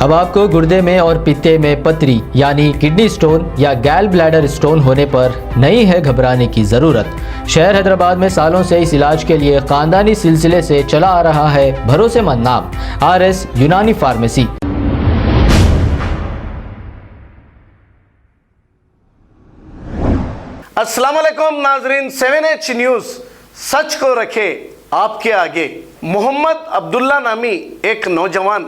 अब आपको गुर्दे में और पित्ते में पथरी यानी किडनी स्टोन या गैल ब्लैडर स्टोन होने पर नहीं है घबराने की ज़रूरत। शहर हैदराबाद में सालों से इस इलाज के लिए खानदानी सिलसिले से चला आ रहा है भरोसेमंद नाम RS यूनानी फार्मेसी। अस्सलाम वालेकुम नाजरीन, 7H न्यूज़ सच को रखे आपके आगे। मोहम्मद अब्दुल्ला नामी एक नौजवान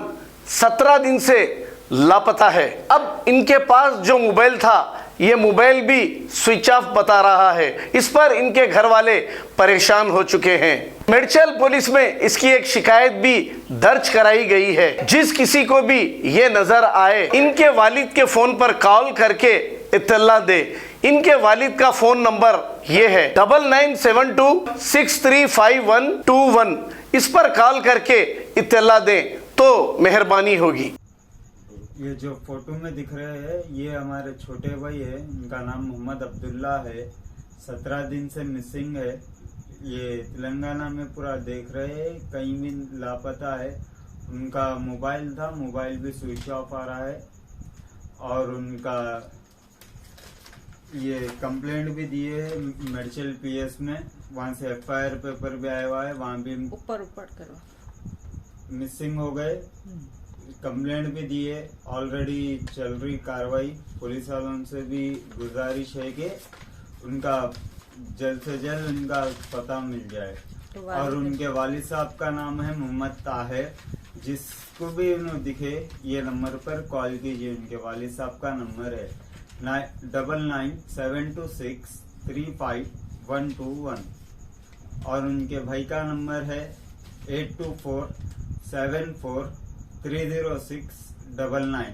17 दिन से लापता है। अब इनके पास जो मोबाइल था ये मोबाइल भी स्विच ऑफ बता रहा है। इस पर इनके घर वाले परेशान हो चुके हैं। मेडचल पुलिस में इसकी एक शिकायत भी दर्ज कराई गई है। जिस किसी को भी ये नजर आए इनके वालिद के फोन पर कॉल करके इत्तला दे। इनके वालिद का फोन नंबर ये है 9972635121। इस पर कॉल करके इत्तला दें तो मेहरबानी होगी। ये जो फोटो में दिख रहे हैं ये हमारे छोटे भाई है। इनका नाम मोहम्मद अब्दुल्ला है। 17 दिन से मिसिंग है। ये तेलंगाना में पूरा देख रहे हैं, कहीं भी लापता है। उनका मोबाइल था, मोबाइल भी स्विच ऑफ आ रहा है और उनका ये कंप्लेंट भी दिए है मेडचल PS में। वहाँ से FIR पेपर भी आया हुआ है, वहाँ भी ऊपर करो मिसिंग हो गए। कंप्लेंट भी दिए, ऑलरेडी चल रही कार्रवाई। पुलिस वालों से भी गुजारिश है कि उनका जल्द से जल्द उनका पता मिल जाए। और उनके वालिद साहब का नाम है मोहम्मद ताहिर। जिसको भी उन्हें दिखे ये नंबर पर कॉल कीजिए। उनके वालिद साहब का नंबर है 9997263521 और उनके भाई का नंबर है 8247430699।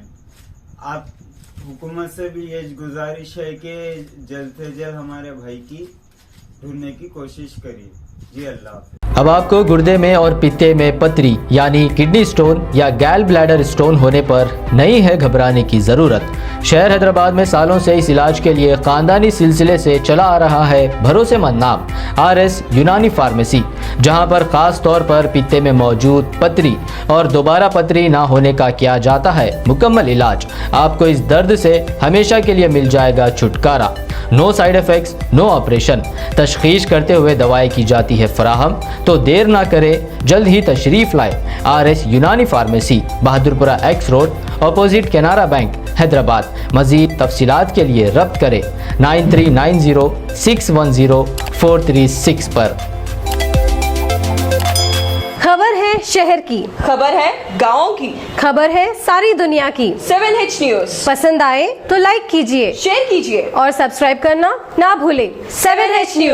आप हुकूमत से भी ये गुजारिश है कि जल्द से जल्द हमारे भाई की ढूंढने की कोशिश करिए। जी अल्लाह। अब आपको गुर्दे में और पित्ते में पथरी यानी किडनी स्टोन या गैल ब्लैडर स्टोन होने पर नहीं है घबराने की ज़रूरत। शहर हैदराबाद में सालों से इस इलाज के लिए खानदानी सिलसिले से चला आ रहा है भरोसेमंद नाम RS यूनानी फार्मेसी, जहां पर खास तौर पर पित्ते में मौजूद पथरी और दोबारा पथरी ना होने का किया जाता है मुकम्मल इलाज। आपको इस दर्द से हमेशा के लिए मिल जाएगा छुटकारा। No side effects, no operation. तशखीस करते हुए दवाएं की जाती है फराहम। तो देर ना करें, जल्द ही तशरीफ लाए RS Unani pharmacy, Bahadurpura X road, opposite Canara bank, Hyderabad. मजीद तफसीलात के लिए रब्त करें 9390610436 पर। खबर है शहर की, खबर है गाँव की, खबर है सारी दुनिया की। 7H न्यूज़ पसंद आए तो लाइक कीजिए, शेयर कीजिए और सब्सक्राइब करना ना भूलें। 7H news.